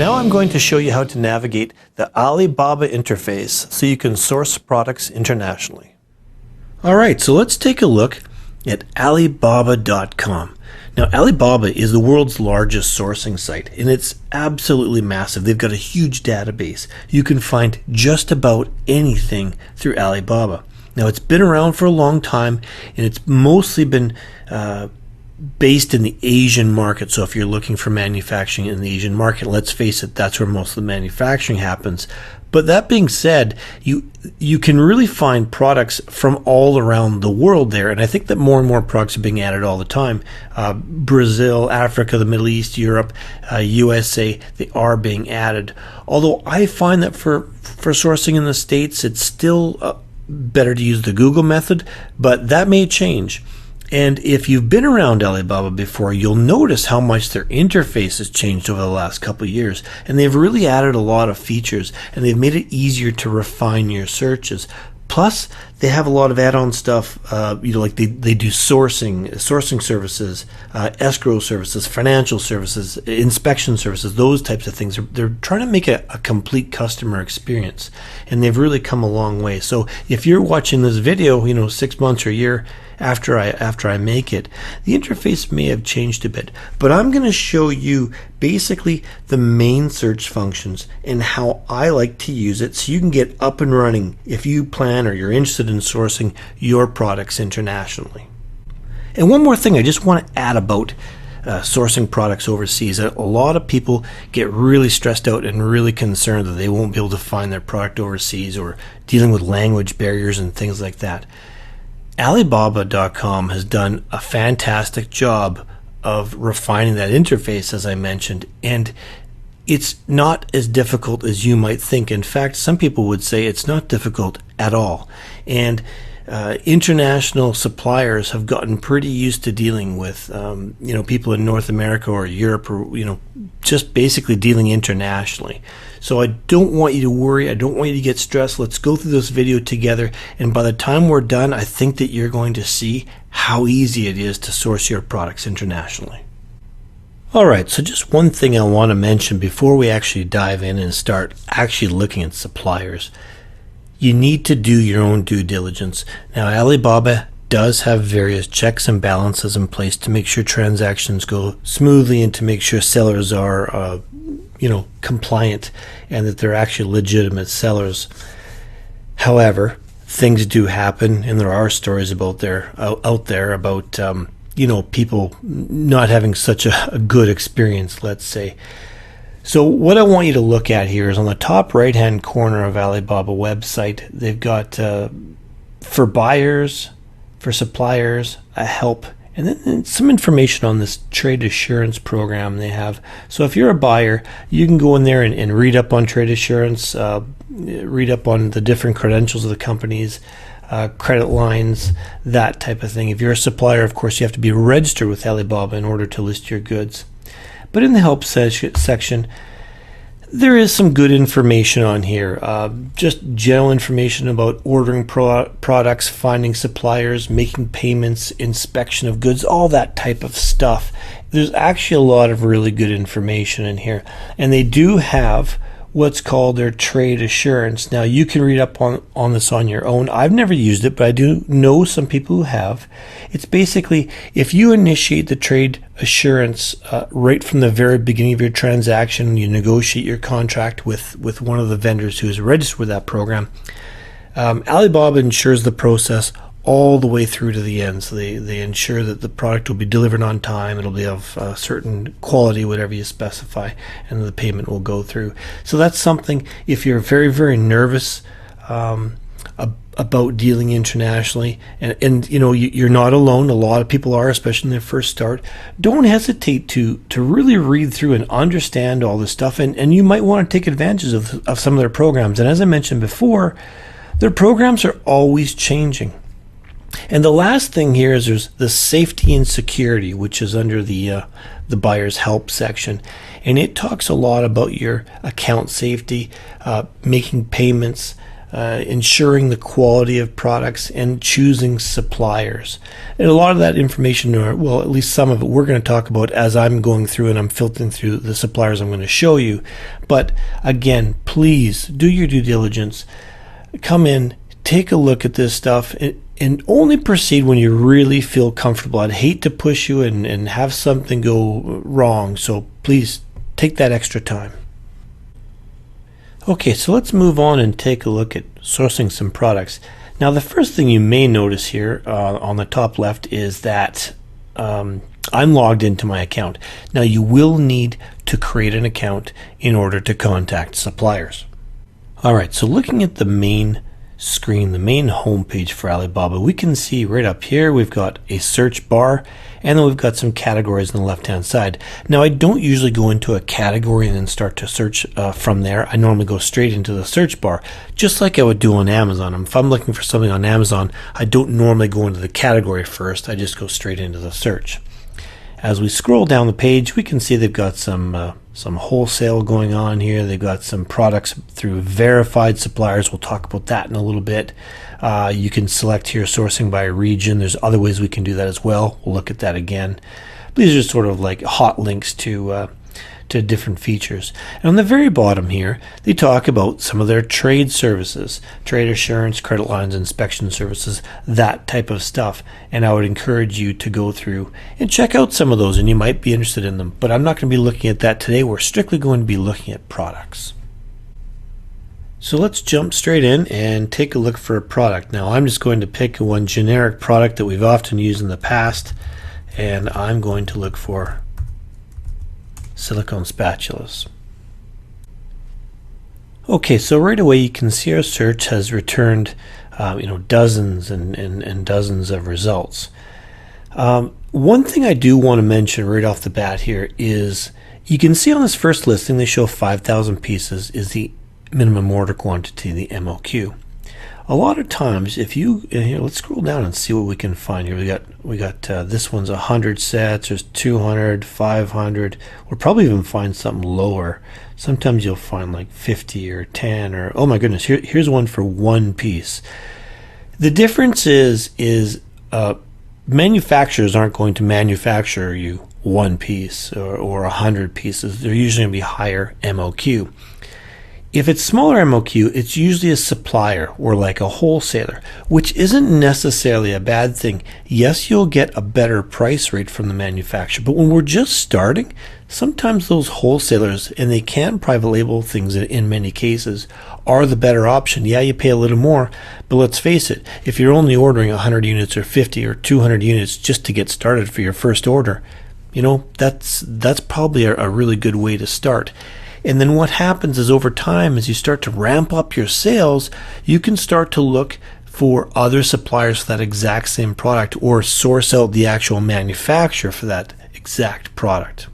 Now I'm going to show you how to navigate the Alibaba interface so you can source products internationally. Alright, so let's take a look at Alibaba.com. Now Alibaba is the world's largest sourcing site, and it's absolutely massive. They've got a huge database. You can find just about anything through Alibaba. Now it's been around for a long time, and it's mostly been based in the Asian market. So if you're looking for manufacturing in the Asian market, let's face it, that's where most of the manufacturing happens. But that being said, you can really find products from all around the world there, and I think that more and more products are being added all the time. Brazil, Africa, the Middle East, Europe, USA, they are being added. Although I find that for sourcing in the States, it's still better to use the Google method, but that may change. And if you've been around Alibaba before, you'll notice how much their interface has changed over the last couple of years. And they've really added a lot of features, and they've made it easier to refine your searches. Plus, they have a lot of add-on stuff, like they do sourcing services, escrow services, financial services, inspection services, those types of things. They're trying to make a complete customer experience, and they've really come a long way. So if you're watching this video, 6 months or a year after I make it, the interface may have changed a bit, but I'm going to show you basically the main search functions and how I like to use it so you can get up and running if you plan or you're interested in sourcing your products internationally. And one more thing I just want to add about sourcing products overseas. A lot of people get really stressed out and really concerned that they won't be able to find their product overseas, or dealing with language barriers and things like that. Alibaba.com has done a fantastic job of refining that interface, as I mentioned, and it's not as difficult as you might think. In fact, some people would say it's not difficult at all. And international suppliers have gotten pretty used to dealing with people in North America or Europe, or just basically dealing internationally. So I don't want you to worry, I don't want you to get stressed. Let's go through this video together, and by the time we're done, I think that you're going to see how easy it is to source your products internationally. Alright, so just one thing I want to mention before we actually dive in and start actually looking at suppliers. You need to do your own due diligence. Now Alibaba does have various checks and balances in place to make sure transactions go smoothly and to make sure sellers are compliant and that they're actually legitimate sellers. However, things do happen, and there are stories out there about people not having such a good experience, let's say. So what I want you to look at here is on the top right hand corner of Alibaba website, they've got for buyers, for suppliers, a help, and then some information on this trade assurance program they have. So if you're a buyer, you can go in there and read up on trade assurance, read up on the different credentials of the companies, credit lines, that type of thing. If you're a supplier, of course, you have to be registered with Alibaba in order to list your goods. But in the help section, there is some good information on here. Just general information about ordering products, finding suppliers, making payments, inspection of goods, all that type of stuff. There's actually a lot of really good information in here. And they do have what's called their trade assurance. Now you can read up on this on your own. I've never used it, but I do know some people who have. It's basically, if you initiate the trade assurance right from the very beginning of your transaction, you negotiate your contract with one of the vendors who is registered with that program, Alibaba ensures the process all the way through to the end. So they ensure that the product will be delivered on time, it'll be of a certain quality, whatever you specify, and the payment will go through. So that's something, if you're very, very nervous about dealing internationally, and you're not alone, a lot of people are, especially in their first start, don't hesitate to really read through and understand all this stuff, and you might want to take advantage of some of their programs. And as I mentioned before, their programs are always changing. And the last thing here is there's the safety and security, which is under the buyer's help section, and it talks a lot about your account safety, making payments, ensuring the quality of products, and choosing suppliers. And a lot of that information, or well, at least some of it, we're going to talk about as I'm going through and I'm filtering through the suppliers I'm going to show you. But again, please do your due diligence. Come in, take a look at this stuff, and only proceed when you really feel comfortable. I'd hate to push you and have something go wrong, so please take that extra time. Okay, so let's move on and take a look at sourcing some products. Now, the first thing you may notice here on the top left is that I'm logged into my account. Now, you will need to create an account in order to contact suppliers. All right, so looking at the main screen, the main home page for Alibaba, we can see right up here we've got a search bar, and then we've got some categories on the left hand side. Now, I don't usually go into a category and then start to search from there. I normally go straight into the search bar, just like I would do on Amazon. If I'm looking for something on Amazon, I don't normally go into the category first. I just go straight into the search. As we scroll down the page, we can see they've got some wholesale going on here. They've got some products through verified suppliers. We'll talk about that in a little bit. You can select here sourcing by region. There's other ways we can do that as well. We'll look at that again. These are sort of like hot links to different features. And on the very bottom here, they talk about some of their trade services, trade assurance, credit lines, inspection services, that type of stuff. And I would encourage you to go through and check out some of those, and you might be interested in them. But I'm not going to be looking at that today. We're strictly going to be looking at products. So let's jump straight in and take a look for a product. Now, I'm just going to pick one generic product that we've often used in the past, and I'm going to look for silicone spatulas. Okay, so right away you can see our search has returned dozens and dozens of results. One thing I do want to mention right off the bat here is you can see on this first listing they show 5,000 pieces is the minimum order quantity, the MOQ. A lot of times, if you here, let's scroll down and see what we can find here. We got this one's 100 sets. There's 200, 500. We'll probably even find something lower. Sometimes you'll find like 50 or 10 or oh my goodness, here's one for one piece. The difference is manufacturers aren't going to manufacture you one piece or 100 pieces. They're usually going to be higher MOQ. If it's smaller MOQ, it's usually a supplier or like a wholesaler, which isn't necessarily a bad thing. Yes, you'll get a better price rate from the manufacturer, but when we're just starting, sometimes those wholesalers, and they can private label things in many cases, are the better option. Yeah, you pay a little more, but let's face it, if you're only ordering 100 units or 50 or 200 units just to get started for your first order, that's probably a really good way to start. And then what happens is over time, as you start to ramp up your sales, you can start to look for other suppliers for that exact same product or source out the actual manufacturer for that exact product.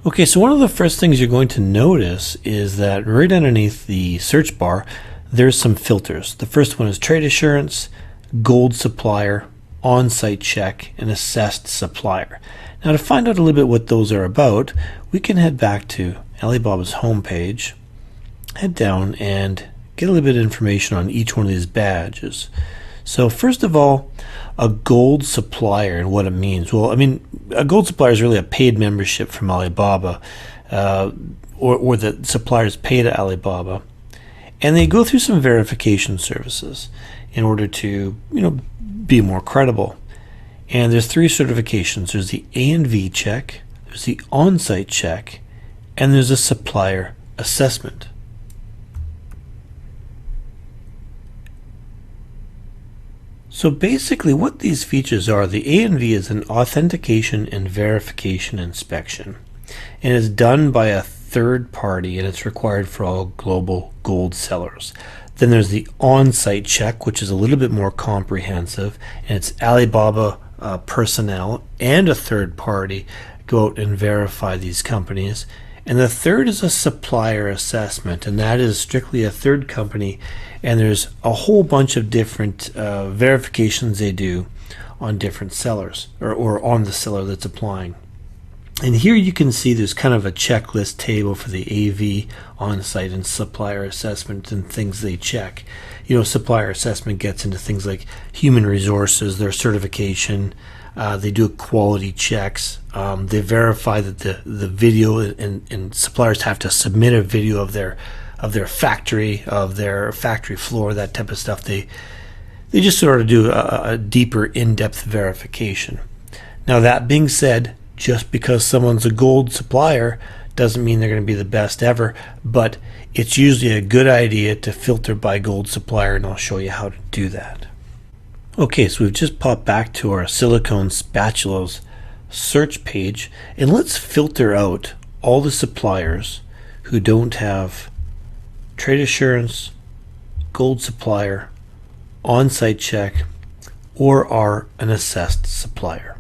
Okay, so one of the first things you're going to notice is that right underneath the search bar, there's some filters. The first one is trade assurance, gold supplier, on-site check, and assessed supplier. Now, to find out a little bit what those are about, we can head back to Alibaba's homepage, head down and get a little bit of information on each one of these badges. So first of all, a gold supplier and what it means. Well, I mean, a gold supplier is really a paid membership from Alibaba, or the suppliers pay to Alibaba, and they go through some verification services in order to, be more credible. And there's 3 certifications. There's the A&V check, there's the on-site check, and there's a supplier assessment. So basically what these features are, the A&V is an authentication and verification inspection, and it's done by a third party, and it's required for all global gold sellers. Then there's the on-site check, which is a little bit more comprehensive, and it's Alibaba personnel and a third party go out and verify these companies. And the third is a supplier assessment, and that is strictly a third company, and there's a whole bunch of different verifications they do on different sellers or on the seller that's applying. And here you can see there's kind of a checklist table for the AV on-site and supplier assessment and things they check. Supplier assessment gets into things like human resources, their certification. They do quality checks. They verify that the video, and suppliers have to submit a video of their factory floor, that type of stuff. They just sort of do a deeper, in-depth verification. Now, that being said, just because someone's a gold supplier doesn't mean they're going to be the best ever, but it's usually a good idea to filter by gold supplier, and I'll show you how to do that. Okay, so we've just popped back to our silicone spatulas search page, and let's filter out all the suppliers who don't have trade assurance, gold supplier, on-site check, or are an assessed supplier.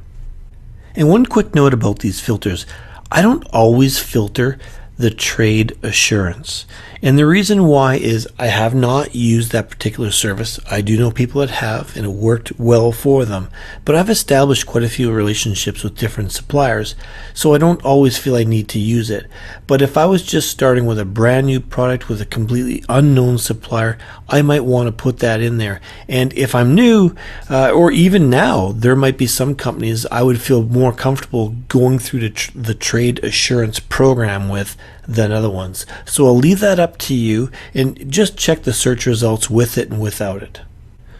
And one quick note about these filters, I don't always filter the trade assurance. And the reason why is I have not used that particular service. I do know people that have, and it worked well for them. But I've established quite a few relationships with different suppliers, so I don't always feel I need to use it. But if I was just starting with a brand new product with a completely unknown supplier, I might want to put that in there. And if I'm new, or even now, there might be some companies I would feel more comfortable going through the trade assurance program with than other ones. So I'll leave that up to you, and just check the search results with it and without it.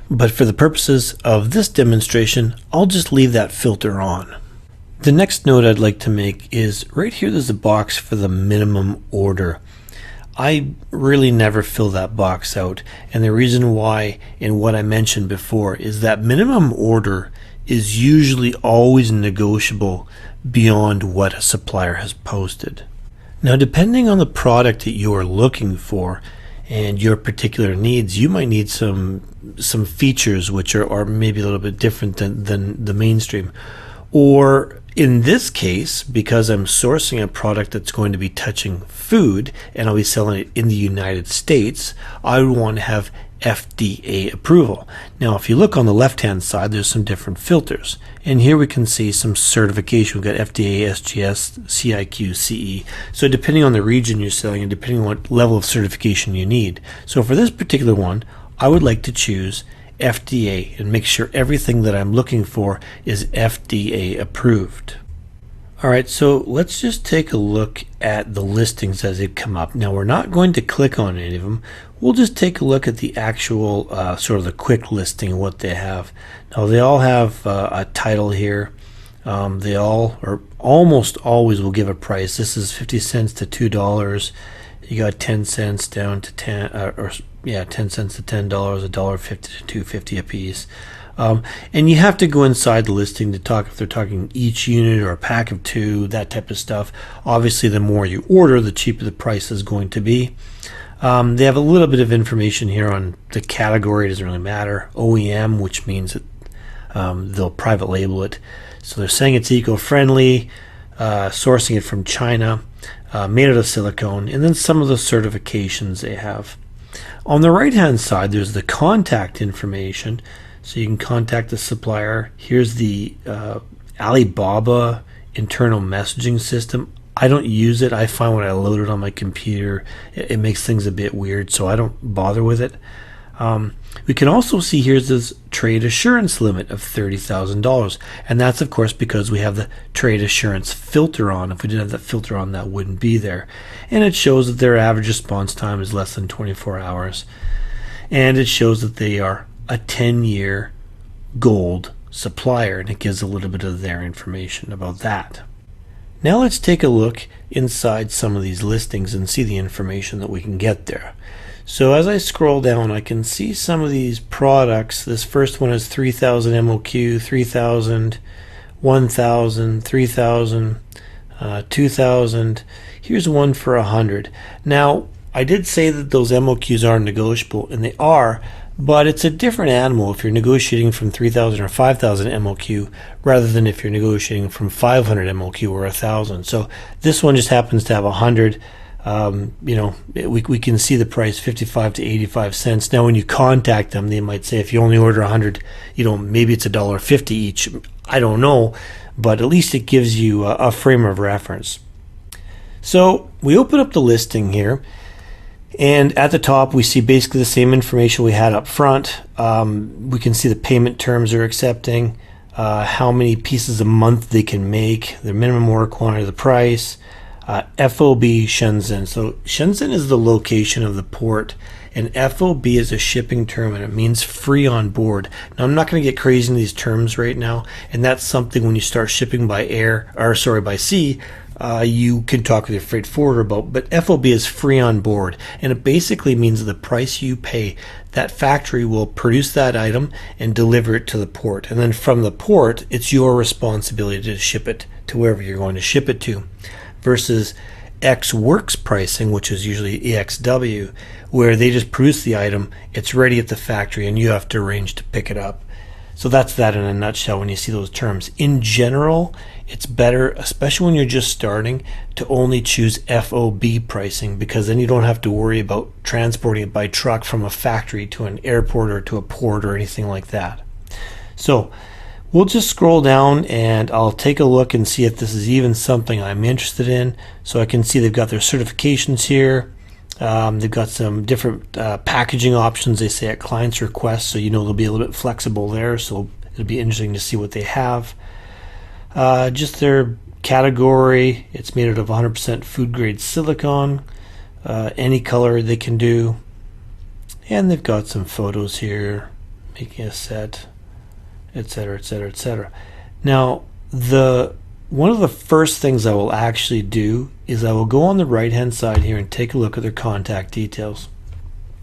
But for the purposes of this demonstration, I'll just leave that filter on. The next note I'd like to make is right here there's a box for the minimum order. I really never fill that box out, and the reason why, and what I mentioned before, is that minimum order is usually always negotiable beyond what a supplier has posted. Now, depending on the product that you are looking for and your particular needs, you might need some features which are maybe a little bit different than the mainstream. Or in this case, because I'm sourcing a product that's going to be touching food and I'll be selling it in the United States, I would want to have FDA approval. Now, if you look on the left-hand side, there's some different filters. And here we can see some certification. We've got FDA, SGS, CIQ, CE. So depending on the region you're selling and depending on what level of certification you need. So for this particular one, I would like to choose FDA and make sure everything that I'm looking for is FDA approved. Alright, so let's just take a look at the listings as they come up. Now, we're not going to click on any of them. We'll just take a look at the actual sort of the quick listing, what they have. Now, they all have a title here. They all, or almost always, will give a price. This is 50 cents to $2. You got 10 cents down to 10 cents to $10, $1.50 to $2.50 a piece. And you have to go inside the listing to talk if they're talking each unit or a pack of 2, that type of stuff. Obviously, the more you order, the cheaper the price is going to be. They have a little bit of information here on the category. It doesn't really matter. OEM, which means that they'll private label it. So they're saying it's eco-friendly, sourcing it from China, made out of silicone, and then some of the certifications they have. On the right-hand side, there's the contact information. So you can contact the supplier. Here's the Alibaba internal messaging system. I don't use it. I find when I load it on my computer, it makes things a bit weird, so I don't bother with it. We can also see here's this trade assurance limit of $30,000, and that's of course because we have the trade assurance filter on. If we didn't have that filter on, that wouldn't be there. And it shows that their average response time is less than 24 hours, and it shows that they are a 10-year gold supplier, and it gives a little bit of their information about that. Now let's take a look inside some of these listings and see the information that we can get there. So as I scroll down, I can see some of these products. This first one is 3,000 MOQ, 3,000, 1,000, 3,000, 2,000. Here's one for 100. Now, I did say that those MOQs are negotiable, and they are, but it's a different animal if you're negotiating from 3,000 or 5,000 MOQ rather than if you're negotiating from 500 MOQ or 1,000. So this one just happens to have 100. We can see the price 55 to 85 cents. Now when you contact them, they might say if you only order 100, maybe it's $1.50 each. I don't know. but at least it gives you a frame of reference. So we open up the listing here, and at the top we see basically the same information we had up front. We can see the payment terms they're accepting, how many pieces a month they can make, their minimum order quantity, the price, FOB Shenzhen. So Shenzhen is the location of the port, and FOB is a shipping term, and it means free on board. Now, I'm not going to get crazy in these terms right now, and that's something when you start shipping by by sea, you can talk with your freight forwarder about. But FOB is free on board, and it basically means the price you pay, that factory will produce that item and deliver it to the port, and then from the port, it's your responsibility to ship it to wherever you're going to ship it to, versus Ex Works pricing, which is usually EXW, where they just produce the item, it's ready at the factory, and you have to arrange to pick it up. So that's that in a nutshell when you see those terms. In general, it's better, especially when you're just starting, to only choose FOB pricing, because then you don't have to worry about transporting it by truck from a factory to an airport or to a port or anything like that. So we'll just scroll down and I'll take a look and see if this is even something I'm interested in. So I can see they've got their certifications here. They've got some different packaging options, they say, at client's request, so you know they'll be a little bit flexible there, so it'll be interesting to see what they have. Just their category, it's made out of 100% food grade silicone, any color they can do, and they've got some photos here, making a set, etc., etc., etc. Now, one of the first things I will actually do is I will go on the right hand side here and take a look at their contact details.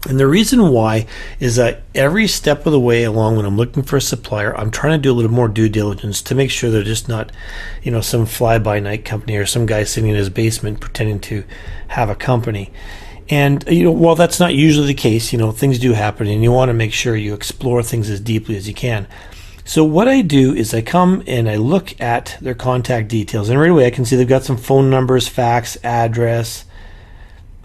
And the reason why is that every step of the way along when I'm looking for a supplier, I'm trying to do a little more due diligence to make sure they're just not, some fly-by-night company or some guy sitting in his basement pretending to have a company. And while that's not usually the case, things do happen, and you want to make sure you explore things as deeply as you can. So what I do is I come and I look at their contact details, and right away I can see they've got some phone numbers, fax, address,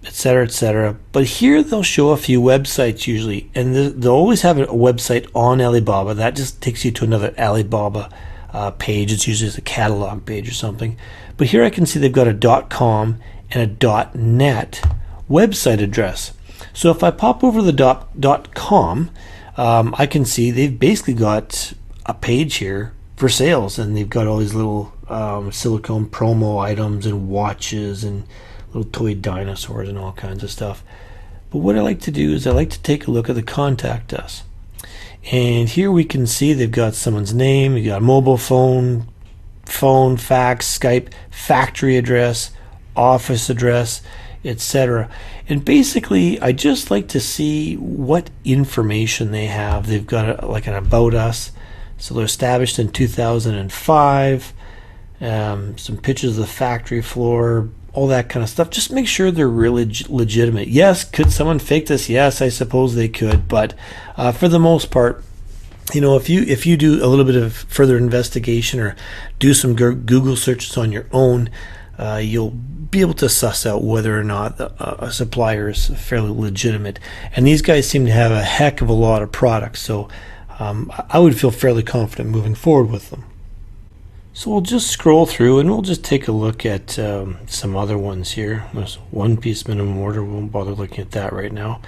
etc., etc. But here they'll show a few websites usually, and they'll always have a website on Alibaba. That just takes you to another Alibaba page. It's usually a catalog page or something. But here I can see they've got a .com and a .net website address. So if I pop over the .com, I can see they've basically got a page here for sales, and they've got all these little silicone promo items and watches and little toy dinosaurs and all kinds of stuff. But what I like to do is I like to take a look at the contact us, and here we can see they've got someone's name, you got a mobile phone, fax, Skype, factory address, office address, etc. And basically I just like to see what information they have. They've got like an about us. So they're established in 2005, some pictures of the factory floor, all that kind of stuff. Just make sure they're really legitimate. Yes, could someone fake this? Yes, I suppose they could, but for the most part, if you do a little bit of further investigation or do some Google searches on your own, you'll be able to suss out whether or not a supplier is fairly legitimate. And these guys seem to have a heck of a lot of products, so I would feel fairly confident moving forward with them. So we'll just scroll through and we'll just take a look at some other ones here. There's one piece minimum order. We won't bother looking at that right now.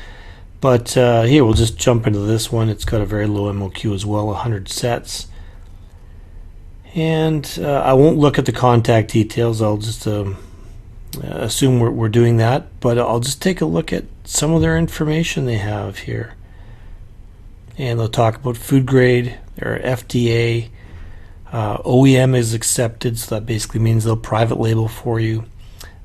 But here we'll just jump into this one. It's got a very low MOQ as well, 100 sets. And I won't look at the contact details. I'll just assume we're doing that. But I'll just take a look at some of their information they have here. And they'll talk about food grade, their FDA, OEM is accepted, so that basically means they'll private label for you,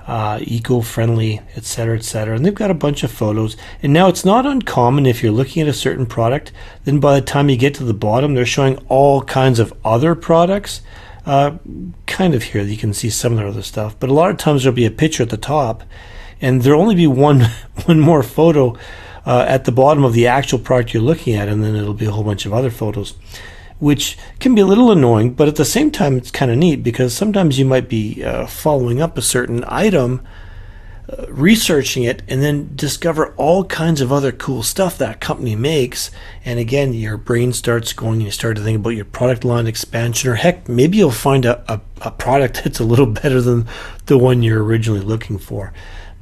eco-friendly, etc., etc. And they've got a bunch of photos. And now it's not uncommon if you're looking at a certain product, then by the time you get to the bottom, they're showing all kinds of other products. Kind of here, you can see some of their other stuff, but a lot of times there'll be a picture at the top, and there'll only be one more photo at the bottom of the actual product you're looking at, and then it'll be a whole bunch of other photos, which can be a little annoying, but at the same time it's kind of neat, because sometimes you might be following up a certain item researching it and then discover all kinds of other cool stuff that company makes. And again, your brain starts going and you start to think about your product line expansion, or heck, maybe you'll find a product that's a little better than the one you're originally looking for.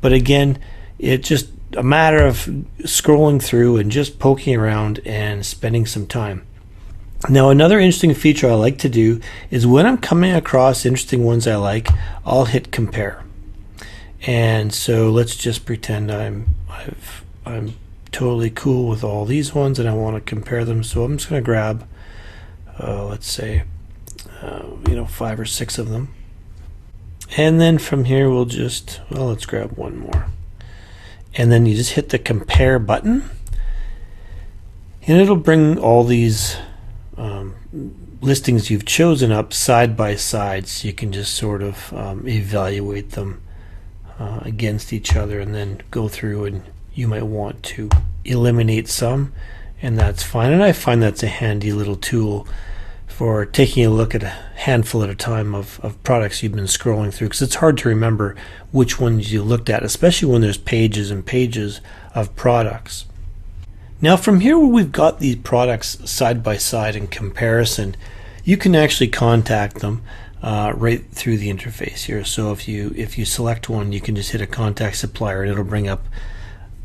But again, it's just a matter of scrolling through and just poking around and spending some time. Now, another interesting feature I like to do is when I'm coming across interesting ones I like, I'll hit compare. And so let's just pretend I'm totally cool with all these ones and I want to compare them. So I'm just going to grab, let's say, 5 or 6 of them. And then from here we'll just, let's grab one more. And then you just hit the compare button and it'll bring all these listings you've chosen up side by side, so you can just sort of evaluate them against each other and then go through, and you might want to eliminate some, and that's fine. And I find that's a handy little tool for taking a look at a handful at a time of products you've been scrolling through, because it's hard to remember which ones you looked at, especially when there's pages and pages of products. Now from here, where we've got these products side by side in comparison, you can actually contact them right through the interface here. So if you select one, you can just hit a contact supplier and it'll bring up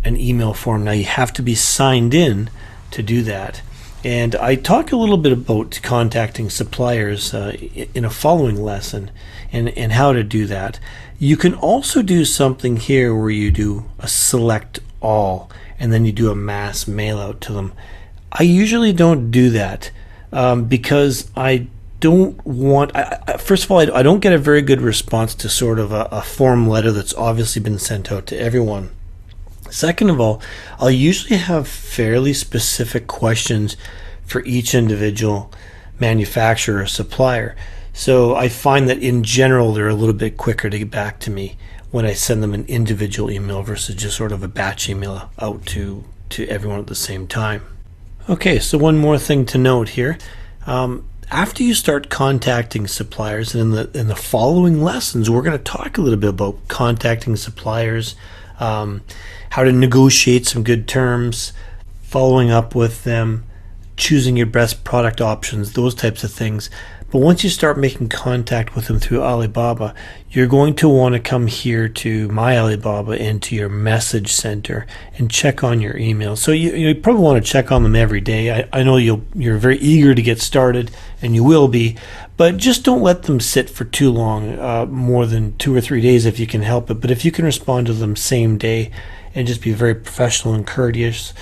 an email form. Now you have to be signed in to do that. And I talk a little bit about contacting suppliers in a following lesson and how to do that. You can also do something here where you do a select all and then you do a mass mail out to them. I usually don't do that because I don't want, first of all, I don't get a very good response to sort of a form letter that's obviously been sent out to everyone. Second of all, I'll usually have fairly specific questions for each individual manufacturer or supplier. So I find that in general they're a little bit quicker to get back to me when I send them an individual email versus just sort of a batch email out to everyone at the same time. Okay, so one more thing to note here. After you start contacting suppliers, and in the following lessons, we're going to talk a little bit about contacting suppliers, how to negotiate some good terms, following up with them, choosing your best product options, those types of things. But once you start making contact with them through Alibaba, you're going to want to come here to My Alibaba and to your message center and check on your emails. So you probably want to check on them every day. I know you're very eager to get started, and you will be, but just don't let them sit for too long, more than 2 or 3 days if you can help it. But if you can respond to them same day and just be very professional and courteous,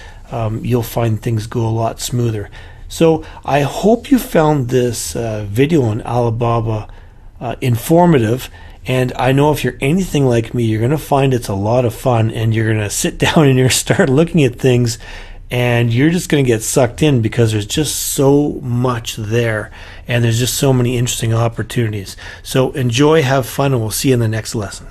you'll find things go a lot smoother. So I hope you found this video on Alibaba informative, and I know if you're anything like me, you're going to find it's a lot of fun, and you're going to sit down and you're start looking at things, and you're just going to get sucked in because there's just so much there, and there's just so many interesting opportunities. So enjoy, have fun, and we'll see you in the next lesson.